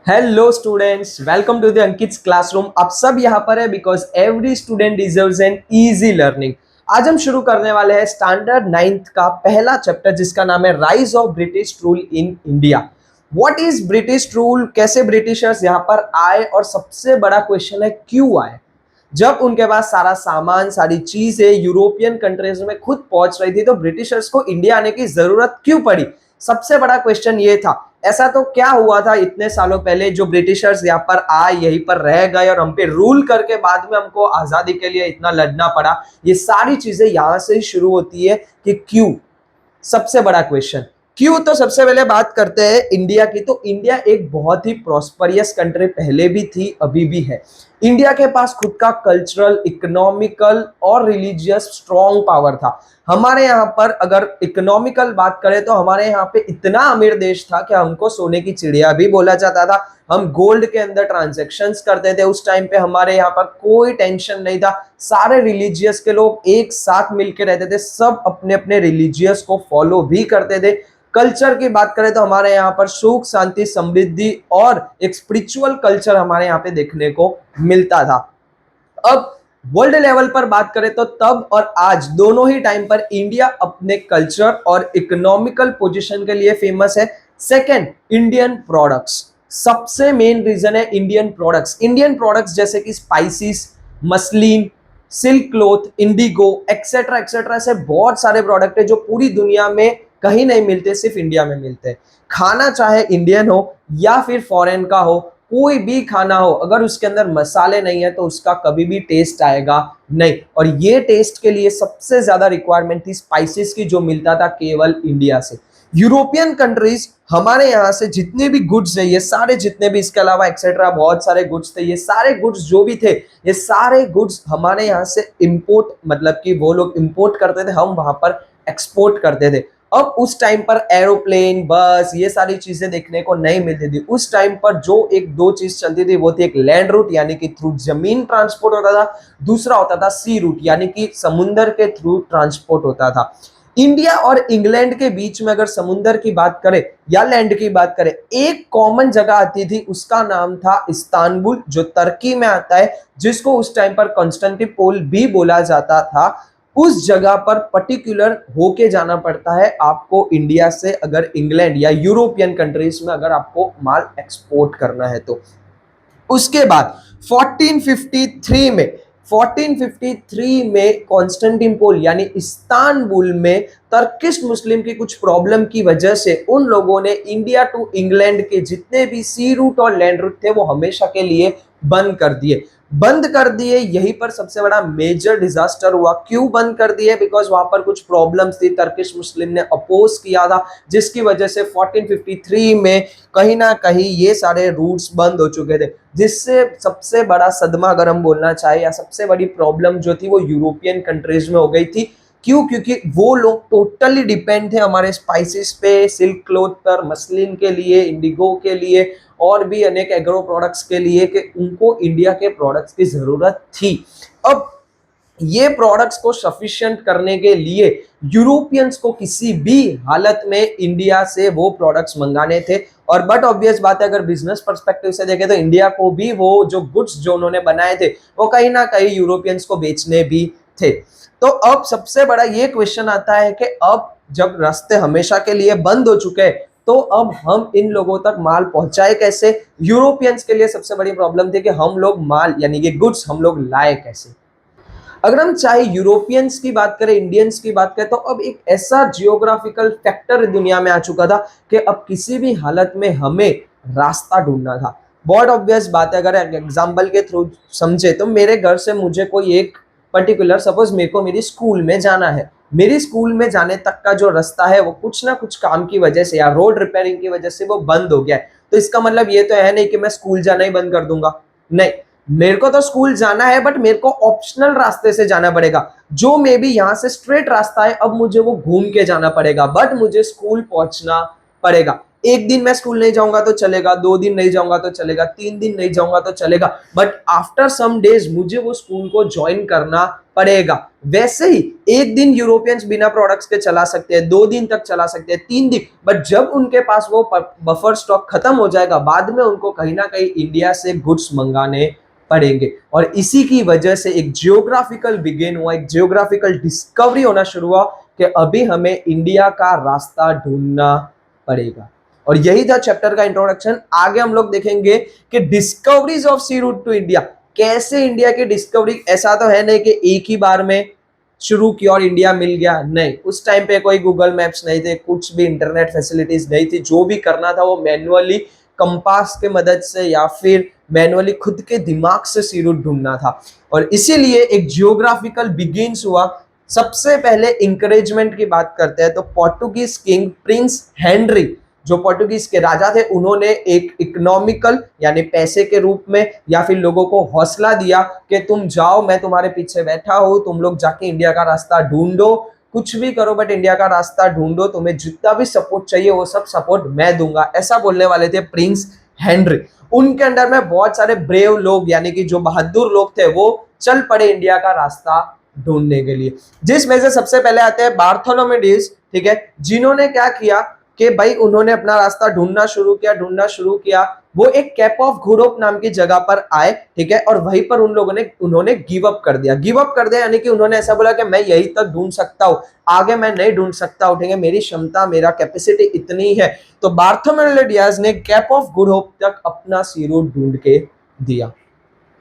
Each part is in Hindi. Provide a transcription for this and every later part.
Hello students, welcome to the Ankit's classroom. आप सब यहाँ पर है because every student deserves an easy learning. आज हम शुरू करने वाले हैं स्टैंडर्ड नाइन्थ का पहला चैप्टर जिसका नाम है rise of British rule in India. What is British rule, कैसे ब्रिटिशर्स यहाँ पर आए और सबसे बड़ा क्वेश्चन है क्यों आए। जब उनके पास सारा सामान सारी चीजें यूरोपियन कंट्रीज में खुद पहुंच रही थी तो ब्रिटिशर्स को इंडिया आने की जरूरत क्यों पड़ी। सबसे बड़ा क्वेश्चन ये था। ऐसा तो क्या हुआ था इतने सालों पहले जो ब्रिटिशर्स यहाँ पर आए, यहीं पर रह गए और हम पे रूल करके बाद में हमको आजादी के लिए इतना लड़ना पड़ा। ये सारी चीजें यहां से ही शुरू होती है कि क्यों। सबसे बड़ा क्वेश्चन क्यों। तो सबसे पहले बात करते हैं इंडिया की। तो इंडिया एक बहुत ही प्रॉस्परियस कंट्री पहले भी थी, अभी भी है। इंडिया के पास खुद का कल्चरल, इकोनॉमिकल और रिलीजियस स्ट्रॉन्ग पावर था। हमारे यहाँ पर अगर इकोनॉमिकल बात करें तो हमारे यहाँ पे इतना अमीर देश था कि हमको सोने की चिड़िया भी बोला जाता था। हम गोल्ड के अंदर ट्रांजैक्शंस करते थे। उस टाइम पे हमारे यहाँ पर कोई टेंशन नहीं था। सारे रिलीजियस के लोग एक साथ मिलकर रहते थे, सब अपने अपने रिलीजियस को फॉलो भी करते थे। कल्चर की बात करें तो हमारे यहाँ पर सुख शांति समृद्धि और एक स्पिरिचुअल कल्चर हमारे यहाँ पे देखने को मिलता था। अब वर्ल्ड लेवल पर बात करें तो तब और आज दोनों ही टाइम पर इंडिया अपने कल्चर और इकोनॉमिकल पोजीशन के लिए फेमस है। Second, Indian products. सबसे मेन रीजन है इंडियन प्रोडक्ट्स। इंडियन प्रोडक्ट्स जैसे कि spices, muslin, silk cloth, indigo etcetera etcetera, ऐसे बहुत सारे प्रोडक्ट है जो पूरी दुनिया में कहीं नहीं मिलते, सिर्फ इंडिया में मिलते हैं। खाना चाहे इंडियन हो या फिर फॉरेन का हो, कोई भी खाना हो, अगर उसके अंदर मसाले नहीं है तो उसका कभी भी टेस्ट आएगा नहीं। और ये टेस्ट के लिए सबसे ज्यादा रिक्वायरमेंट थी स्पाइसेस की, जो मिलता था केवल इंडिया से। यूरोपियन कंट्रीज हमारे यहाँ से जितने भी गुड्स है, ये सारे जितने भी, इसके अलावा एक्सेट्रा बहुत सारे गुड्स थे, ये सारे गुड्स जो भी थे, ये सारे गुड्स हमारे यहाँ से इंपोर्ट, मतलब कि वो लोग इंपोर्ट करते थे, हम वहां पर एक्सपोर्ट करते थे। अब उस टाइम पर एरोप्लेन, बस, ये सारी चीजें देखने को नहीं मिलती थी। उस टाइम पर जो एक दो चीज चलती थी वो थी एक लैंड रूट यानी कि थ्रू जमीन ट्रांसपोर्ट होता था, दूसरा होता था सी रूट यानी कि समुंदर के थ्रू ट्रांसपोर्ट होता था। इंडिया और इंग्लैंड के बीच में अगर समुंदर की बात करें या लैंड की बात करें, एक कॉमन जगह आती थी, उसका नाम था इस्तांबुल, जो तुर्की में आता है, जिसको उस टाइम पर कॉन्स्टेंटिनोपल भी बोला जाता था। उस जगह पर पर्टिकुलर होके जाना पड़ता है आपको इंडिया से, अगर इंग्लैंड या यूरोपियन कंट्रीज में अगर आपको माल एक्सपोर्ट करना है तो। उसके बाद 1453 में 1453 में कॉन्स्टेंटिनोपल यानी इस्तांबुल में तर्किश मुस्लिम की कुछ प्रॉब्लम की वजह से उन लोगों ने इंडिया टू इंग्लैंड के जितने भी सी रूट और लैंड रूट थे वो हमेशा के लिए बंद कर दिए। यहीं पर सबसे बड़ा मेजर डिजास्टर हुआ। क्यों बंद कर दिए? बिकॉज वहां पर कुछ प्रॉब्लम्स थी, तर्किश मुस्लिम ने अपोज किया था, जिसकी वजह से 1453 में कहीं ना कहीं ये सारे रूट्स बंद हो चुके थे। जिससे सबसे बड़ा सदमा अगर हम बोलना चाहे या सबसे बड़ी प्रॉब्लम जो थी वो यूरोपियन कंट्रीज में हो गई थी। क्यों? क्योंकि वो लोग टोटली डिपेंड थे हमारे स्पाइसेस पे, सिल्क क्लोथ पर, मसलिन के लिए, इंडिगो के लिए और भी अनेक एग्रो प्रोडक्ट्स के लिए, कि उनको इंडिया के प्रोडक्ट्स की जरूरत थी। अब ये प्रोडक्ट्स को सफिशिएंट करने के लिए यूरोपियंस को किसी भी हालत में इंडिया से वो प्रोडक्ट्स मंगाने थे। और बट ऑब्वियस बात है, अगर बिजनेस पर्सपेक्टिव से देखें तो इंडिया को भी वो जो गुड्स जो उन्होंने बनाए थे वो कहीं ना कहीं यूरोपियंस को बेचने भी थे। तो अब सबसे बड़ा ये क्वेश्चन आता है कि अब जब रास्ते हमेशा के लिए बंद हो चुके हैं तो अब हम इन लोगों तक माल पहुंचाए कैसे। यूरोपियंस के लिए सबसे बड़ी प्रॉब्लम थी कि हम लोग माल यानी कि गुड्स हम लोग लाए कैसे। अगर हम चाहे यूरोपियंस की बात करें, इंडियंस की बात करें, तो अब एक ऐसा जियोग्राफिकल फैक्टर दुनिया में आ चुका था कि अब किसी भी हालत में हमें रास्ता ढूंढना था। बहुत ऑब्वियस बात है, अगर एग्जाम्पल के थ्रू समझे तो मेरे घर से मुझे कोई एक पर्टिकुलर, सपोज मेरे को मेरी स्कूल में जाना है, मेरी स्कूल में जाने तक का जो रास्ता है वो कुछ ना कुछ काम की वजह से या रोड रिपेयरिंग की वजह से वो बंद हो गया है। तो इसका मतलब ये तो है नहीं कि मैं स्कूल जाना ही बंद कर दूंगा, नहीं। मेरे को तो स्कूल जाना है बट मेरे को ऑप्शनल रास्ते से जाना पड़ेगा, जो मे बी यहाँ से स्ट्रेट रास्ता है, अब मुझे वो घूम के जाना पड़ेगा, बट मुझे स्कूल पहुंचना पड़ेगा। एक दिन मैं स्कूल नहीं जाऊंगा तो चलेगा, 2 दिन नहीं जाऊंगा तो चलेगा, 3 दिन नहीं जाऊंगा तो चलेगा, बट आफ्टर सम डेज मुझे वो स्कूल को ज्वाइन करना पड़ेगा। वैसे ही एक दिन यूरोपियंस बिना प्रोडक्ट्स के चला सकते हैं, 2 दिन तक चला सकते हैं, 3 दिन, बट जब उनके पास वो बफर स्टॉक खत्म हो जाएगा, बाद में उनको कहीं ना कहीं इंडिया से गुड्स मंगाने पड़ेंगे। और इसी की वजह से एक जियोग्राफिकल बिगिन हुआ, एक जियोग्राफिकल डिस्कवरी होना शुरू हुआ कि अभी हमें इंडिया का रास्ता ढूंढना पड़ेगा। और यही था चैप्टर का इंट्रोडक्शन। आगे हम लोग देखेंगे कि discoveries of sea route to India, कैसे इंडिया की डिस्कवरी, ऐसा तो है नहीं कि एक ही बार में शुरू किया और इंडिया मिल गया, नहीं, उस टाइम पे कोई गूगल मैप्स नहीं थे, कुछ भी इंटरनेट फैसिलिटीज नहीं थी, जो भी करना था वो मैन्युअली कंपास के मदद से या फिर मैन्युअली खुद के दिमाग से सी रूट ढूंढना था। और इसीलिए एक जियोग्राफिकल बिगिंस हुआ। सबसे पहले इंकरेजमेंट की बात करते हैं तो पोर्टुगीज किंग प्रिंस हेनरी, जो पोर्टुगीज के राजा थे, उन्होंने एक इकोनॉमिकल यानी पैसे के रूप में या फिर लोगों को हौसला दिया कि तुम जाओ, मैं तुम्हारे पीछे बैठा हूं, तुम लोग जाके इंडिया का रास्ता ढूंढो, कुछ भी करो बट इंडिया का रास्ता ढूंढो, तुम्हें जितना भी सपोर्ट चाहिए वो सब सपोर्ट मैं दूंगा, ऐसा बोलने वाले थे प्रिंस हेनरी। उनके अंडर में बहुत सारे ब्रेव लोग यानी कि जो बहादुर लोग थे वो चल पड़े इंडिया का रास्ता ढूंढने के लिए, जिसमें से सबसे पहले आते हैं बार्थोलोमेडिस, ठीक है, जिन्होंने क्या किया कि भाई उन्होंने अपना रास्ता ढूंढना शुरू किया। वो एक कैप ऑफ गुड होप नाम की जगह पर आए, ठीक है, और वहीं पर उन्होंने गिव अप कर दिया यानी कि उन्होंने ऐसा बोला कि मैं यही तक ढूंढ सकता हूँ, आगे मैं नहीं ढूंढ सकता हूँ, ठीक है, मेरी क्षमता, मेरा कैपेसिटी इतनी है। तो बार्थोलोमेव डियाज ने कैप ऑफ गुड होप तक अपना सी रूट ढूंढ के दिया।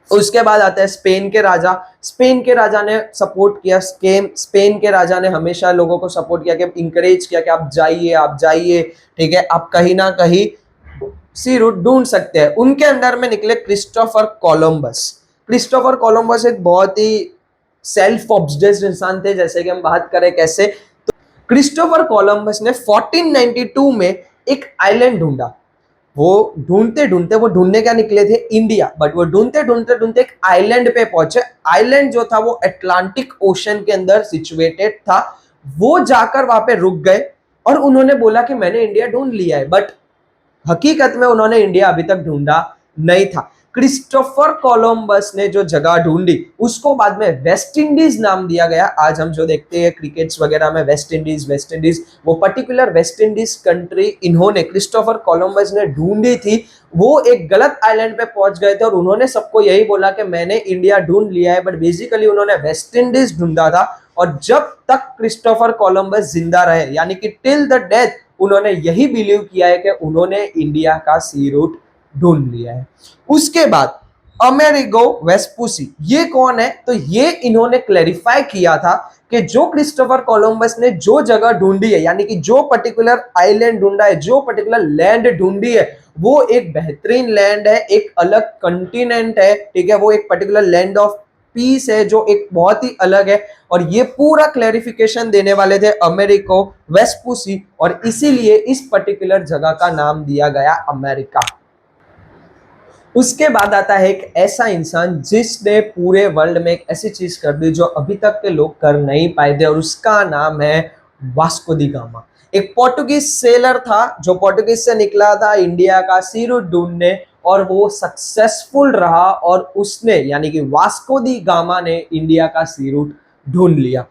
उसके बाद आता है स्पेन के राजा। स्पेन के राजा ने सपोर्ट किया, स्पेन के राजा ने हमेशा लोगों को सपोर्ट किया, कि इंकरेज किया कि आप जाइए, ठीक है, आप कहीं ना कहीं सी रूट ढूंढ सकते हैं। उनके अंडर में निकले क्रिस्टोफर कोलंबस। क्रिस्टोफर कोलंबस एक बहुत ही सेल्फ ऑब्सेस्ड इंसान थे, जैसे कि हम बात करें कैसे, तो क्रिस्टोफर कोलंबस ने 1492 में एक आइलैंड ढूंढा। वो ढूंढने क्या निकले थे, इंडिया, बट वो ढूंढते एक आइलैंड पे पहुंचे। आइलैंड जो था वो अटलांटिक ओशन के अंदर सिचुएटेड था। वो जाकर वहां पे रुक गए और उन्होंने बोला कि मैंने इंडिया ढूंढ लिया है, बट हकीकत में उन्होंने इंडिया अभी तक ढूंढा नहीं था। क्रिस्टोफर कोलंबस ने जो जगह ढूंढी उसको बाद में वेस्ट इंडीज नाम दिया गया। आज हम जो देखते हैं क्रिकेट्स वगैरह में वेस्ट इंडीज, वो पर्टिकुलर वेस्ट इंडीज कंट्री इन्होंने, क्रिस्टोफर कोलंबस ने ढूंढी थी। वो एक गलत आइलैंड पे पहुंच गए थे और उन्होंने सबको यही बोला कि मैंने इंडिया ढूंढ लिया है, बट बेसिकली उन्होंने वेस्ट इंडीज ढूंढा था। और जब तक क्रिस्टोफर कोलंबस जिंदा रहे, यानी कि टिल द डेथ, उन्होंने यही बिलीव किया है कि उन्होंने इंडिया का सी रूट ढूंढ लिया है। उसके बाद अमेरिगो वेस्पुसी, ये कौन है, तो ये इन्होंने क्लैरिफाई किया था कि जो क्रिस्टोफर कोलंबस ने जो जगह ढूंढी है, यानी कि जो पर्टिकुलर आइलैंड ढूंढा है, जो पर्टिकुलर लैंड ढूंढी है, वो एक बेहतरीन लैंड है, एक अलग कंटिनेंट है, ठीक है, वो एक पर्टिकुलर लैंड ऑफ पीस है, जो एक बहुत ही अलग है। और ये पूरा क्लैरिफिकेशन देने वाले थे अमेरिको वेस्पुसी, और इसीलिए इस पर्टिकुलर जगह का नाम दिया गया अमेरिका। उसके बाद आता है एक ऐसा इंसान जिसने पूरे वर्ल्ड में एक ऐसी चीज कर दी जो अभी तक के लोग कर नहीं पाए थे, और उसका नाम है वास्को दी गामा। एक पोर्टुगीज सेलर था जो पोर्टुगीज से निकला था इंडिया का सी रूट ढूंढने, और वो सक्सेसफुल रहा, और उसने यानी कि वास्को दी गामा ने इंडिया का सी रूट ढूंढ लिया।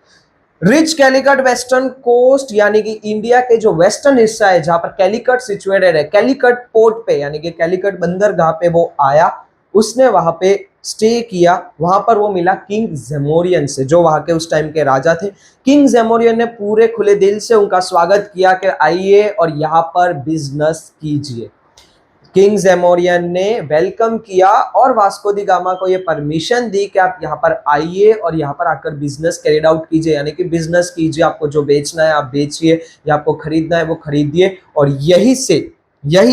रिच कैलिकट वेस्टर्न कोस्ट, यानी कि इंडिया के जो वेस्टर्न हिस्सा है जहां पर कैलिकट सिचुएटेड है, कैलिकट पोर्ट पे यानी कि कैलिकट बंदरगाह पे वो आया, उसने वहां पे स्टे किया। वहां पर वो मिला किंग जेमोरियन से, जो वहां के उस टाइम के राजा थे। किंग जेमोरियन ने पूरे खुले दिल से उनका स्वागत किया कि आइए और यहाँ पर बिजनेस कीजिए। किंग जेमोरियन ने वेलकम किया और वास्को दी गामा को ये परमिशन दी कि आप यहाँ पर आइए और यहाँ पर आकर बिजनेस कैरिड आउट कीजिए, यानी कि बिजनेस कीजिए, आपको जो बेचना है आप बेचिए, या आपको खरीदना है वो खरीदिए। और यही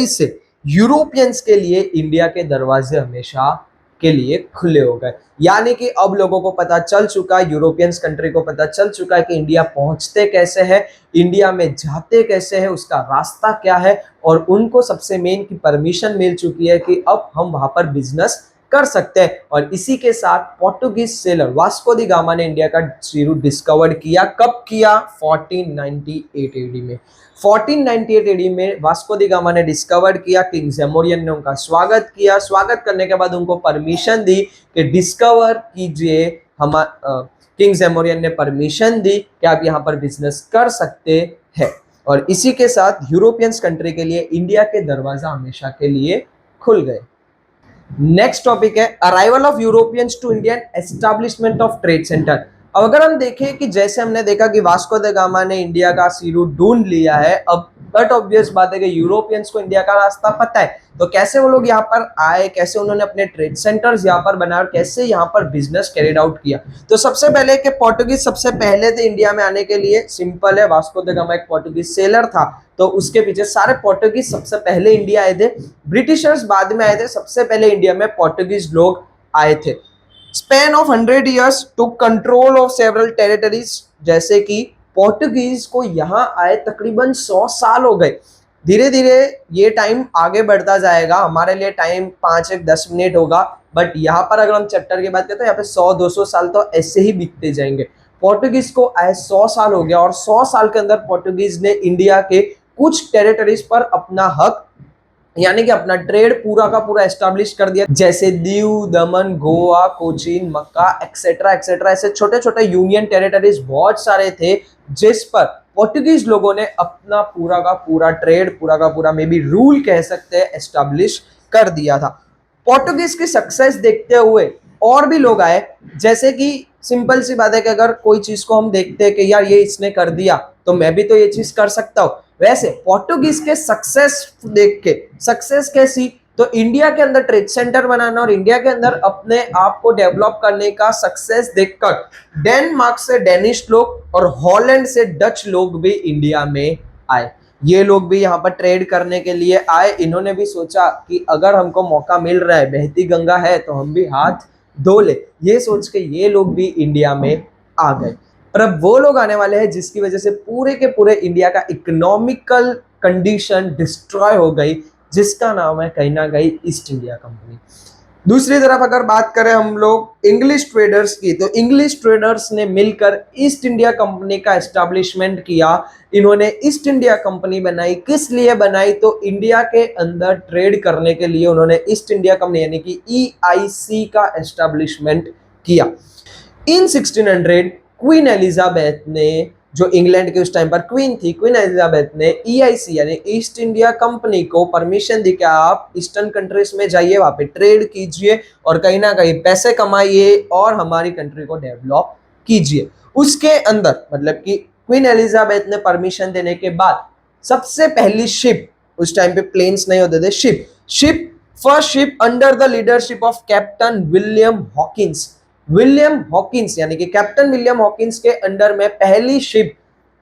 से यूरोपियंस के लिए इंडिया के दरवाजे हमेशा के लिए खुले हो गए। यानी कि अब लोगों को पता चल चुका है, यूरोपियंस कंट्री को पता चल चुका है कि इंडिया पहुंचते कैसे हैं, इंडिया में जाते कैसे हैं, उसका रास्ता क्या है, और उनको सबसे मेन की परमिशन मिल चुकी है कि अब हम वहां पर बिजनेस कर सकते हैं। और इसी के साथ पोर्टुगीज सेलर वास्को दी गामा ने इंडिया का सी रूट डिस्कवर किया। कब किया? 1498 एडी में। 1498 एडी में वास्को दी गामा ने डिस्कवर किया। किंग जेमोरियन ने उनका स्वागत किया। स्वागत करने के बाद उनको परमिशन दी कि डिस्कवर कीजिए। किंग जेमोरियन ने परमिशन दी कि आप यहाँ पर बिजनेस कर सकते हैं। और इसी के साथ यूरोपियंस कंट्री के लिए इंडिया के दरवाजा हमेशा के लिए खुल गए। नेक्स्ट टॉपिक है arrival of Europeans to India and establishment of trade centre. अब अगर हम देखें कि जैसे हमने देखा कि वास्को द गामा ने इंडिया का सी रूट ढूंढ लिया है, अब बट ऑब्वियस बात है कि यूरोपियंस को इंडिया का रास्ता पता है, तो कैसे वो लोग यहाँ पर आए, कैसे उन्होंने अपने ट्रेड सेंटर्स यहाँ पर बनाए और कैसे यहाँ पर बिजनेस कैरिड आउट किया। तो सबसे पहले कि पोर्टुगीज सबसे पहले थे इंडिया में आने के लिए, सिंपल है, वास्को द गामा एक पोर्टुगीज सेलर था, तो उसके पीछे सारे पोर्टुगीज सबसे पहले इंडिया आए थे। ब्रिटिशर्स बाद में आए थे, सबसे पहले इंडिया में पोर्टुगीज लोग आए थे। Span of 100 years took control of several territories, जैसे कि पोर्टुगीज को यहाँ आए तकरीबन 100 साल हो गए। धीरे धीरे ये टाइम आगे बढ़ता जाएगा, हमारे लिए टाइम 5-10 मिनट होगा, बट यहाँ पर अगर हम चैप्टर की बात करते हैं यहाँ पे 100-200 साल तो ऐसे ही बीतते जाएंगे। पोर्टुगीज को आए 100 साल हो गया और 100 साल के अंदर पोर्टुगीज ने इंडिया के कुछ टेरिटरीज पर अपना हक यानी कि अपना ट्रेड पूरा का पूरा एस्टैब्लिश कर दिया, जैसे दीव, दमन, गोवा, कोचीन, मक्का एक्सेट्रा एक्सेट्रा। ऐसे छोटे छोटे यूनियन टेरिटरीज बहुत सारे थे जिस पर पोर्टुगीज लोगों ने अपना पूरा का पूरा ट्रेड, पूरा का पूरा मे बी रूल कह सकते हैं, एस्टैब्लिश कर दिया था। पोर्टुगीज की सक्सेस देखते हुए और भी लोग आए, जैसे कि सिंपल सी बात है कि अगर कोई चीज को हम देखते हैं कि यार ये इसने कर दिया तो मैं भी तो ये चीज कर सकता हूं, वैसे पोर्टुगीज के सक्सेस देख के, सक्सेस कैसी, तो इंडिया के अंदर ट्रेड सेंटर बनाना और इंडिया के अंदर अपने आप को डेवलप करने का सक्सेस देखकर डेनमार्क से डेनिश लोग और हॉलैंड से डच लोग भी इंडिया में आए। ये लोग भी यहाँ पर ट्रेड करने के लिए आए। इन्होंने भी सोचा कि अगर हमको मौका मिल रहा है, बहती गंगा है, तो हम भी हाथ धो ले, ये सोच के ये लोग भी इंडिया में आ गए। पर अब वो लोग आने वाले हैं जिसकी वजह से पूरे के पूरे इंडिया का इकोनॉमिकल कंडीशन डिस्ट्रॉय हो गई, जिसका नाम है कहीं ना कहीं ईस्ट इंडिया कंपनी। दूसरी तरफ अगर बात करें हम लोग इंग्लिश ट्रेडर्स की, तो इंग्लिश ट्रेडर्स ने मिलकर ईस्ट इंडिया कंपनी का एस्टैब्लिशमेंट किया। इन्होंने ईस्ट इंडिया कंपनी बनाई, किस लिए बनाई, तो इंडिया के अंदर ट्रेड करने के लिए उन्होंने ईस्ट इंडिया कंपनी यानी कि EIC का एस्टैब्लिशमेंट किया। इन 1600 क्वीन एलिजाबेथ ने, जो इंग्लैंड के उस टाइम पर क्वीन थी, क्वीन एलिजाबेथ ने EIC यानी ईस्ट इंडिया कंपनी को परमिशन दी कि आप ईस्टर्न कंट्रीज में जाइए, वहां पे ट्रेड कीजिए और कहीं ना कहीं पैसे कमाइए और हमारी कंट्री को डेवलप कीजिए। उसके अंदर मतलब कि क्वीन एलिजाबेथ ने परमिशन देने के बाद सबसे पहली शिप, उस टाइम पे प्लेन्स नहीं होते थे, ship first ship under the leadership of captain William Hawkins. William Hawkins यानी कि कैप्टन विलियम हॉकिंस के अंडर में पहली शिप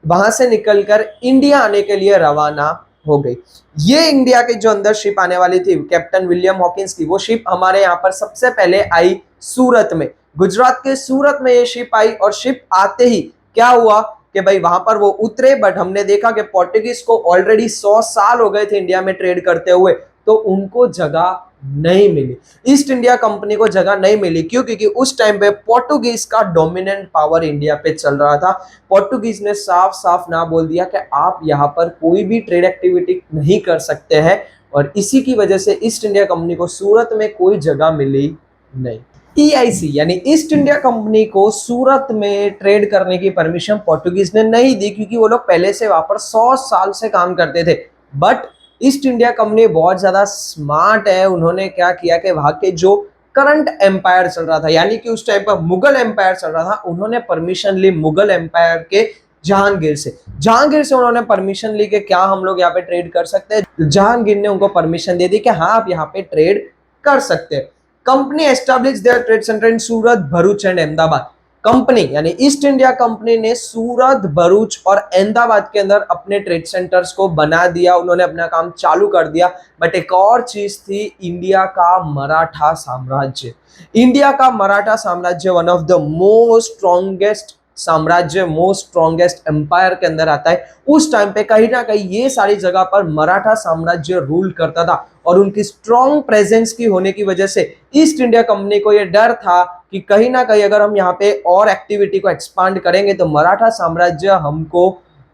वहां से निकलकर इंडिया आने के लिए रवाना हो गई। ये इंडिया के जो अंदर शिप आने वाली थी कैप्टन विलियम हॉकिंस की, वो शिप हमारे यहाँ पर सबसे पहले आई सूरत में, गुजरात के सूरत में ये शिप आई। और शिप आते ही क्या हुआ कि भाई वहां पर वो उतरे, बट हमने देखा कि पोर्टुगीज को ऑलरेडी 100 साल हो गए थे इंडिया में ट्रेड करते हुए, तो उनको जगह नहीं मिली, ईस्ट इंडिया कंपनी को जगह नहीं मिली। क्यों? क्योंकि उस टाइम पे पोर्टुगीज का डोमिनेंट पावर इंडिया पे चल रहा था। पोर्टुगीज ने साफ साफ ना बोल दिया कि आप यहाँ पर कोई भी ट्रेड एक्टिविटी नहीं कर सकते हैं, और इसी की वजह से ईस्ट इंडिया कंपनी को सूरत में कोई जगह मिली नहीं। EIC यानी ईस्ट इंडिया कंपनी को सूरत में ट्रेड करने की परमिशन पोर्टुगीज ने नहीं दी, क्योंकि वो लोग पहले से वहां पर 100 साल से काम करते थे। बट ईस्ट इंडिया कंपनी बहुत ज्यादा स्मार्ट है, उन्होंने क्या किया कि वहां के जो करंट एम्पायर चल रहा था, यानी कि उस टाइम पर मुगल एम्पायर चल रहा था, उन्होंने परमिशन ली मुगल एम्पायर के जहांगीर से उन्होंने परमिशन ली कि क्या हम लोग यहाँ पे ट्रेड कर सकते हैं। जहांगीर ने उनको परमिशन दे दी कि हाँ आप यहाँ पे ट्रेड कर सकते हैं। Company establish there trade centre in Surat, Bharuch and Ahmedabad. Company यानी ईस्ट इंडिया कंपनी ने सूरत, भरूच और अहमदाबाद के अंदर अपने ट्रेड सेंटर्स को बना दिया, उन्होंने अपना काम चालू कर दिया। बट एक और चीज थी, इंडिया का मराठा साम्राज्य। इंडिया का मराठा साम्राज्य one of the most strongest साम्राज्य, मोस्ट स्ट्रॉन्गेस्ट एम्पायर के अंदर आता है। उस टाइम पे कहीं ना कहीं ये सारी जगह पर मराठा साम्राज्य रूल करता था, और उनकी स्ट्रॉन्ग प्रेजेंस की होने की वजह से ईस्ट इंडिया कंपनी को यह डर था कि कहीं ना कहीं अगर हम यहाँ पे और एक्टिविटी को एक्सपांड करेंगे तो मराठा साम्राज्य हमको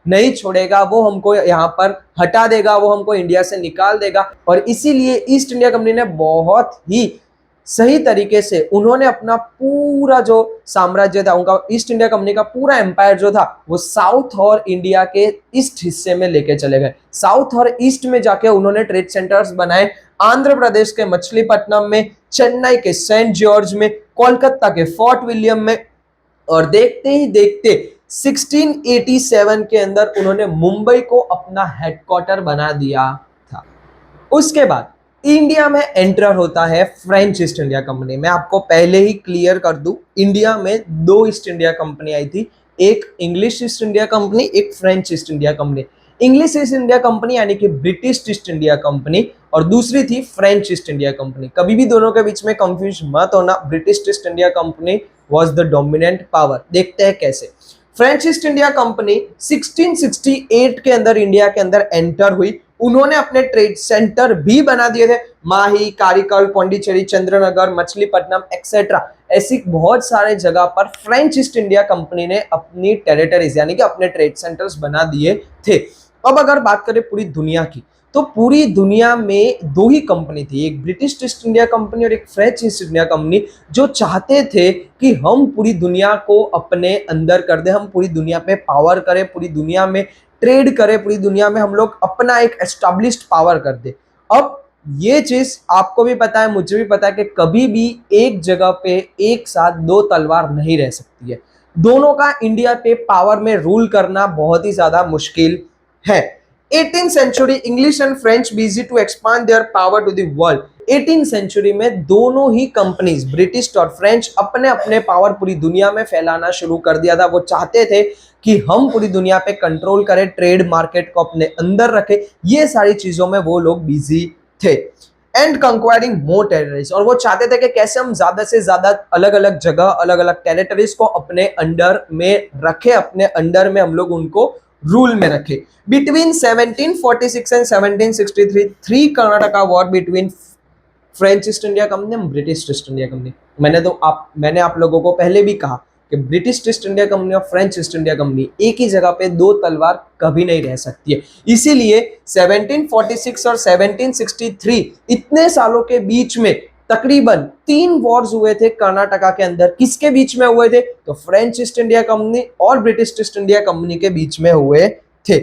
नहीं छोड़ेगा, वो हमको यहाँ पर हटा देगा, वो हमको इंडिया से निकाल देगा। और इसीलिए ईस्ट इंडिया कंपनी ने बहुत ही सही तरीके से उन्होंने अपना पूरा जो साम्राज्य था, उनका ईस्ट इंडिया कंपनी का पूरा एम्पायर जो था वो साउथ और इंडिया के ईस्ट हिस्से में लेके चले गए। साउथ और ईस्ट में जाके उन्होंने ट्रेड सेंटर्स बनाए, आंध्र प्रदेश के मछलीपट्टनम में, चेन्नई के सेंट जॉर्ज में, कोलकाता के फोर्ट विलियम में, और देखते ही देखते 1687 के अंदर उन्होंने मुंबई को अपना हेडक्वार्टर बना दिया था। उसके बाद इंडिया में एंटर होता है फ्रेंच ईस्ट इंडिया कंपनी। मैं आपको पहले ही क्लियर कर दूं, इंडिया में दो ईस्ट इंडिया कंपनी आई थी, एक इंग्लिश ईस्ट इंडिया कंपनी, एक French East India company. English east India company यानी कि ब्रिटिश ईस्ट इंडिया कंपनी, और दूसरी थी फ्रेंच ईस्ट इंडिया कंपनी। कभी भी दोनों के बीच में कंफ्यूज मत होना, British East India company was the dominant power. देखते हैं कैसे। फ्रेंच ईस्ट इंडिया कंपनी 1668 के अंदर इंडिया के अंदर एंटर हुई। उन्होंने अपने ट्रेड सेंटर भी बना दिए थे, माही, कारिकल, पौंडीचेरी, चंद्रनगर, मछलीपट्टनम एक्सेट्रा, ऐसी बहुत सारे जगह पर फ्रेंच ईस्ट इंडिया कंपनी ने अपनी टेरिटरीज यानी कि अपने ट्रेड सेंटर्स बना दिए थे। अब अगर बात करें पूरी दुनिया की, तो पूरी दुनिया में दो ही कंपनी थी, एक ब्रिटिश ईस्ट इंडिया कंपनी और एक फ्रेंच ईस्ट इंडिया कंपनी, जो चाहते थे कि हम पूरी दुनिया को अपने अंदर कर दें, हम पूरी दुनिया पे पावर करें, पूरी दुनिया में ट्रेड करें, पूरी दुनिया में हम लोग अपना एक एस्टैब्लिश्ड पावर कर दे। अब ये चीज आपको भी पता है, मुझे भी पता है कि कभी भी एक जगह पे एक साथ दो तलवार नहीं रह सकती है। दोनों का इंडिया पे पावर में रूल करना बहुत ही ज्यादा मुश्किल है। 18th century English and French busy to expand their power to the world. 18th century में दोनों ही कंपनीज ब्रिटिश और फ्रेंच अपने अपने पावर पूरी दुनिया में फैलाना शुरू कर दिया था। वो चाहते थे कि हम पूरी दुनिया पे कंट्रोल करें, ट्रेड मार्केट को अपने अंदर रखें, ये सारी चीजों में वो लोग बिजी थे। एंड कंक्वायरिंग मोर टेरिटरीज, और वो चाहते थे कि कैसे हम ज्यादा से ज्यादा अलग अलग जगह, अलग अलग टेरिटरीज को अपने अंडर में रखें, अपने अंडर में हम लोग उनको रूल में रखें। Between 1746 and 1763 three Karnataka war between French East India Company और ब्रिटिश ईस्ट इंडिया कंपनी। मैंने आप लोगों को पहले भी कहा कि ब्रिटिश ईस्ट इंडिया कंपनी और फ्रेंच ईस्ट इंडिया कंपनी एक ही जगह पे दो तलवार कभी नहीं रह सकती है। इसीलिए 1746 और 1763 इतने सालों के बीच में तकरीबन 3 वॉर्स हुए थे कर्नाटका के अंदर। किसके बीच में हुए थे? तो फ्रेंच ईस्ट इंडिया कंपनी और ब्रिटिश ईस्ट इंडिया कंपनी के बीच में हुए थे,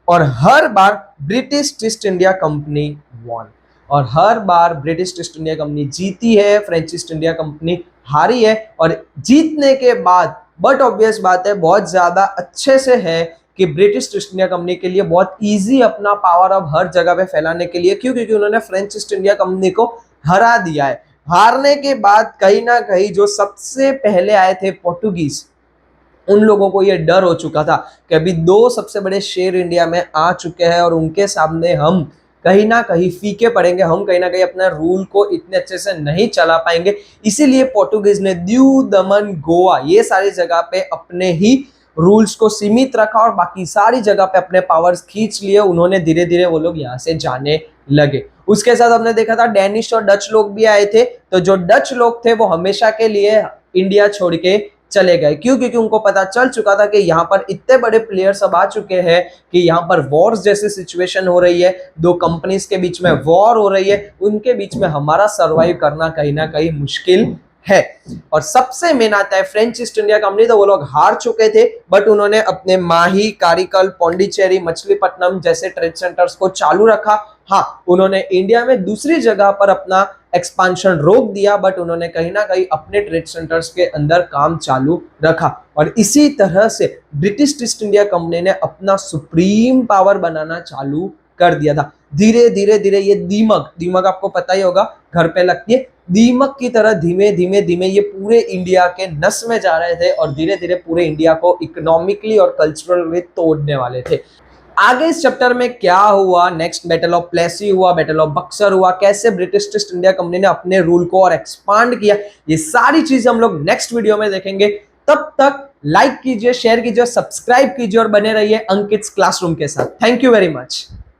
और हर बार British East India Company won, और हर बार ब्रिटिश ईस्ट इंडिया कंपनी जीती है, फ्रेंच ईस्ट इंडिया कंपनी हारी है। और जीतने के बाद बट ऑब्वियस बात है, बहुत ज्यादा अच्छे से है कि ब्रिटिश ईस्ट इंडिया कंपनी के लिए बहुत इजी अपना पावर अब हर जगह पे फैलाने के लिए, क्यों? क्योंकि उन्होंने फ्रेंच ईस्ट इंडिया कंपनी को हरा दिया है। हारने के बाद कहीं ना कहीं जो सबसे पहले आए थे पोर्टुगीज, उन लोगों को यह डर हो चुका था कि अभी दो सबसे बड़े शेर इंडिया में आ चुके हैं और उनके सामने हम कहीं ना कहीं फीके पड़ेंगे, हम कहीं ना कहीं अपना रूल को इतने अच्छे से नहीं चला पाएंगे। इसीलिए पोर्टुगीज ने दीव, दमन, गोवा ये सारी जगह पे अपने ही रूल्स को सीमित रखा और बाकी सारी जगह पे अपने पावर्स खींच लिए। उन्होंने धीरे धीरे वो लोग यहाँ से जाने लगे। उसके साथ हमने देखा था डेनिश और डच लोग भी आए थे। तो जो डच लोग थे वो हमेशा के लिए इंडिया छोड़ के चले गए। क्यों? क्योंकि उनको पता चल चुका था कि यहाँ पर इतने बड़े प्लेयर्स अब आ चुके हैं कि यहाँ पर वॉर्स जैसी सिचुएशन हो रही है, दो कंपनीज के बीच में वॉर हो रही है, उनके बीच में हमारा सर्वाइव करना कहीं ना कहीं मुश्किल है। और सबसे मेन आता है फ्रेंच ईस्ट इंडिया कंपनी। तो वो लोग हार चुके थे, बट उन्होंने अपने माही, कारिकल, पौंडीचेरी, मछलीपट्टनम जैसे ट्रेड सेंटर्स को चालू रखा। हाँ, उन्होंने इंडिया में दूसरी जगह पर अपना एक्सपांशन रोक दिया, बट उन्होंने कहीं ना कहीं अपने ट्रेड सेंटर्स के अंदर काम चालू रखा। और इसी तरह से ब्रिटिश ईस्ट इंडिया कंपनी ने अपना सुप्रीम पावर बनाना चालू कर दिया था। धीरे धीरे धीरे ये दीमक आपको पता ही होगा, घर पे लगती है, दीमक की तरह धीमे धीमे धीमे ये पूरे इंडिया के नस में जा रहे थे और धीरे धीरे पूरे इंडिया को इकोनॉमिकली और कल्चरली तोड़ने वाले थे। आगे इस चैप्टर में क्या हुआ, नेक्स्ट बैटल ऑफ प्लेसी हुआ, बैटल ऑफ बक्सर हुआ, कैसे ब्रिटिश ईस्ट इंडिया कंपनी ने अपने रूल को और एक्सपांड किया, ये सारी चीज हम लोग नेक्स्ट वीडियो में देखेंगे। तब तक लाइक कीजिए, शेयर कीजिए, सब्सक्राइब कीजिए और बने रहिए अंकित्स क्लासरूम के साथ। Thank you very much.